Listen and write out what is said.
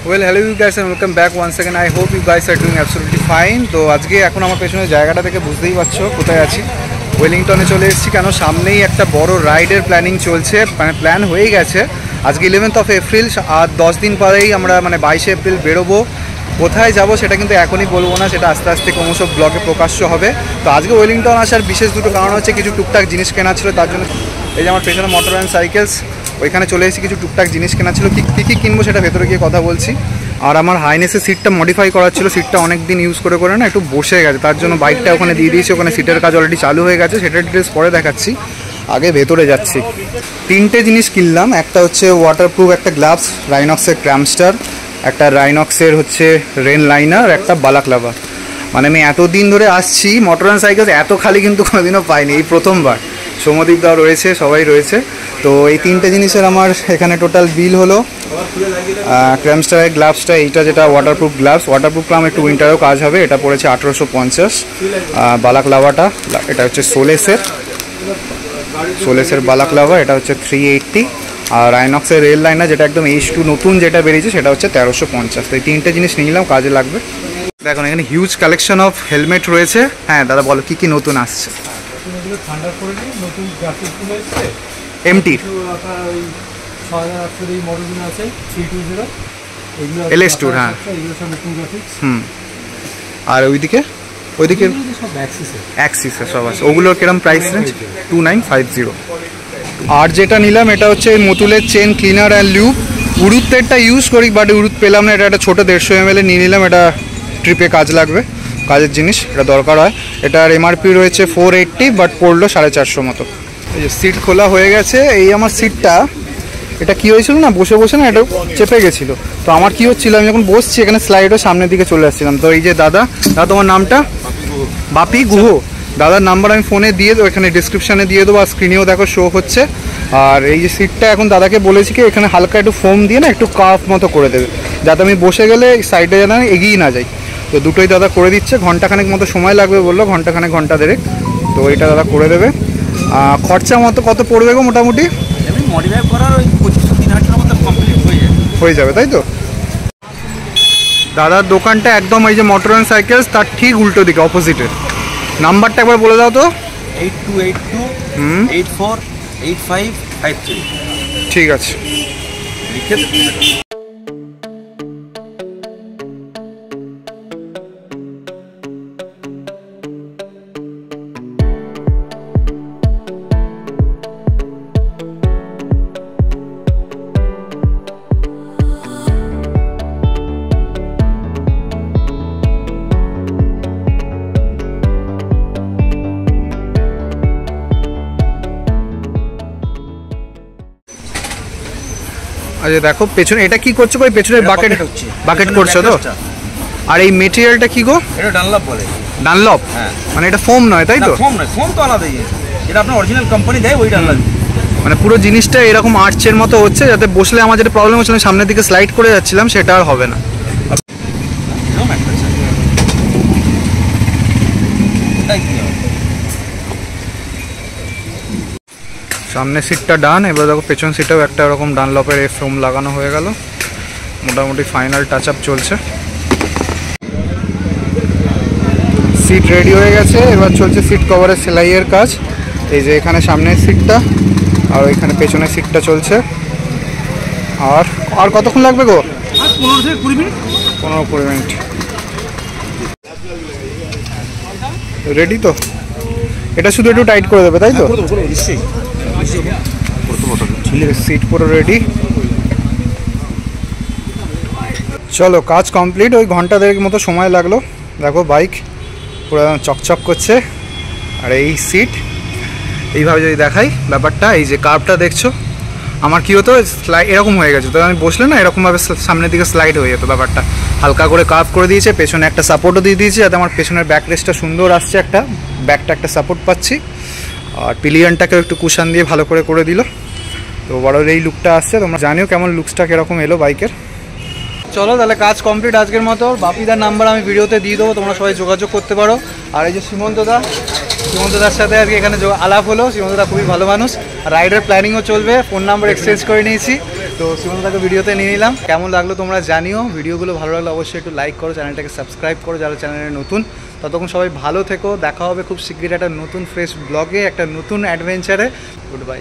Well, hello you guys and welcome back once again. I hope you guys are doing absolutely fine. তো আজকে এখন আমার পেছনের জায়গাটা থেকে বুঝতেই পারছো কোথায় আছি। ওয়েলিংটনে চলে এসেছি, কেন সামনেই একটা বড় রাইডের প্ল্যানিং চলছে, মানে প্ল্যান হয়ে গেছে। আজকে 11th এপ্রিল, আর 10 দিন পরেই আমরা মানে 22 এপ্রিল বেরোবো। কোথায় যাব সেটা কিন্তু এখনই বলবো না, সেটা আস্তে আস্তে ক্রমশ ব্লগে প্রকাশ্য হবে। তো আজকে ওয়েলিংটন আসার বিশেষ দুটো কারণ হচ্ছে, কিছু টুকটাক জিনিস কেনা ছিল, তার জন্য এই যে আমার পেছনে মোটর অ্যান্ড সাইকেলস, ওইখানে চলে এসেছি। কিছু টুকটাক জিনিস কেনা ছিল, কী কিনবো সেটা ভেতরে গিয়ে কথা বলছি। আর আমার হাইনেসের সিটটা মডিফাই করার ছিল, সিটটা অনেক দিন ইউজ করে না একটু বসে গেছে, তার জন্য বাইকটা ওখানে দিয়ে দিয়েছি। ওখানে সিটের কাজ অলরেডি চালু হয়ে গেছে, সেটার ডিটেলস পরে দেখাচ্ছি। আগে ভেতরে যাচ্ছি। তিনটে জিনিস কিনলাম, একটা হচ্ছে ওয়াটারপ্রুফ একটা গ্লাভস, রাইনক্সের ক্র্যামস্টার, একটা রাইনক্সের হচ্ছে রেন লাইনার, একটা বালাক্লাভা। মানে আমি এতদিন ধরে আসছি মোটর অ্যান্ড সাইকেল এত খালি কিন্তু কোনোদিনও পাইনি, এই প্রথমবার। সৌমদীপ দাও রয়েছে, সবাই রয়েছে। তো এই তিনটে জিনিসের আমার এখানে টোটাল বিল হলো। ক্র্যামস্টারের গ্লাভসটা, এইটা যেটা ওয়াটারপ্রুফ গ্লাভস, ওয়াটারপ্রুফ গ্লাভ একটু উইন্টারেও কাজ হবে, এটা পড়েছে 1850। বালাক্লাভাটা, এটা হচ্ছে সোলেসের বালাক্লাভা, এটা হচ্ছে 380। আর রাইনক্সের রেল লাইনার, যেটা একদম H2 নতুন যেটা বেরিয়েছে, সেটা হচ্ছে 1350। তো এই তিনটে জিনিস নিয়ে নিলাম, কাজে লাগবে। দেখুন এখানে হিউজ কালেকশন অফ হেলমেট রয়েছে। হ্যাঁ দাদা বলো, কী কী নতুন আসছে? এমটির LS2, হ্যাঁ। আর ওইদিকে অ্যাক্সিসের সব আছে, ওগুলোর কিরম প্রাইস রেঞ্জ? 2950। আর যেটা নিলাম এটা হচ্ছে মতুলের চেন ক্লিনার অ্যান্ড লিউব। উরুত্তেরটা ইউজ করি, বাট উরুত পেলাম না, এটা একটা ছোটো 150 ml নিয়ে নিলাম। এটা ট্রিপে কাজ লাগবে, কাজের জিনিস, এটা দরকার হয়। এটার MRP রয়েছে 480, বাট পড়লো 450 মতো। এই যে সিট খোলা হয়ে গেছে। এই আমার সিটটা, এটা কী হয়েছিল না, বসে না এটা চেপে গেছিলো। তো আমার কী হচ্ছিল, আমি যখন বসছি এখানে স্লাইডও সামনের দিকে চলে আসছিলাম। তো এই যে দাদা তোমার নামটা? বাপি গুহ। দাদার নাম্বার আমি ফোনে দিয়ে দেবো, এখানে ডিসক্রিপশানে দিয়ে দেবো, আর স্ক্রিনেও দেখো শো হচ্ছে। আর এই যে সিটটা এখন দাদাকে বলেছি কি এখানে হালকা একটু ফোম দিয়ে না একটু কাফ মতো করে দেবে, যাতে আমি বসে গেলে সাইডে যেন এগিয়ে না যাই। তো দুটোই দাদা করে দিচ্ছে। ঘন্টাখানেক মতো সময় লাগবে বললো, ঘন্টা দেড়েক। তো এইটা দাদা করে দেবে। খরচা মতো কত পড়বে গো মোটামুটি? মডিফাই করার ওই 25-30 মতো কমপ্লিট হয়ে যাবে, তাই তো? দাদার দোকানটা একদম এই যে মোটর অ্যান্ড সাইকেলস, তার ঠিক উল্টো দিকে, অপোজিটে। নাম্বারটা একবার বলে দাও তো। 8282-848553। ঠিক আছে, লিখে আচ্ছা দেখো পেছনে এটা কি করছো? ওই পেছনের বাকেট করছো তো? আর এই মেটেরিয়ালটা কি গো? এটা ডানলপ বলে। ডানলপ? হ্যাঁ। মানে এটা ফোম নয় তাই তো? ফোম নয়, ফোম তো আলাদাই। এটা আপনার অরিজিনাল কোম্পানি দেয়, ওই ডানলপ। মানে পুরো জিনিসটা এরকম আর্চের মতো হচ্ছে, যাতে বসলে আমার যেটা প্রবলেম হচ্ছিল সামনের দিকে স্লাইড করে যাচ্ছিলাম, সেটা আর হবে না। সামনের সিটটা ডান। এবার দেখো পেছন সিটেও একটা এরকম ডানলপের ফোম লাগানো হয়ে গেল। মোটামুটি ফাইনাল টাচ আপ চলছে। সিট রেডি হয়ে গেছে, এবার চলছে সিট কভারের সেলাইয়ের কাজ। এই যে এখানে সামনের সিটটা আর ওইখানে পেছনের সিটটা চলছে। আর কতক্ষণ লাগবে গো? 15 থেকে 20 মিনিট। 15-20 মিনিট। রেডি তো? এটা শুধু একটু টাইট করে দেবে তাই তো? সিট পুরো রেডি। চলো কাজ কমপ্লিট। ওই ঘন্টা দেড়েক মতো সময় লাগলো। দেখো বাইক পুরো চকচক করছে। আর এই সিট এইভাবে যদি দেখাই ব্যাপারটা, এই যে কার্ভটা দেখছো, আমার কী হতো স্লাইড এরকম হয়ে গেছে, তো আমি বসলে না এরকমভাবে সামনের দিকে স্লাইড হয়ে যেত। ব্যাপারটা হালকা করে কার্ভ করে দিয়েছে, পেছনে একটা সাপোর্টও দিয়ে দিয়েছে, যাতে আমার পেছনের ব্যাক রেস্টটা সুন্দর আসছে, একটা ব্যাকটা একটা সাপোর্ট পাচ্ছি। আর পিলিয়নটাকেও একটু কুশান দিয়ে ভালো করে দিল। তো বড়োর এই লুকটা আসছে, তোমরা জানিও কেমন লুকসটা কীরকম এলো বাইকের। চলো তাহলে কাজ কমপ্লিট আজকের মতো। বাপিদার নাম্বার আমি ভিডিওতে দিয়ে দেবো, তোমরা সবাই যোগাযোগ করতে পারো। আর এই যে সীমন্তদার সাথে আজকে এখানে আলাপ হলো। সীমন্তদা খুবই ভালো মানুষ, রাইডের প্ল্যানিংও চলবে, ফোন নাম্বার এক্সচেঞ্জ করে নিয়েছি। তো সুমনদাকে ভিডিওতে নিয়ে নিলাম, কেমন লাগলো তোমরা জানিও। ভিডিওগুলো ভালো লাগলে অবশ্যই একটু লাইক করো, চ্যানেলটাকে সাবস্ক্রাইব করো যারা চ্যানেলে নতুন। ততক্ষণ সবাই ভালো থেকো, দেখা হবে খুব শীঘ্রই একটা নতুন ফ্রেশ ব্লগে, একটা নতুন অ্যাডভেঞ্চারে। Good bye.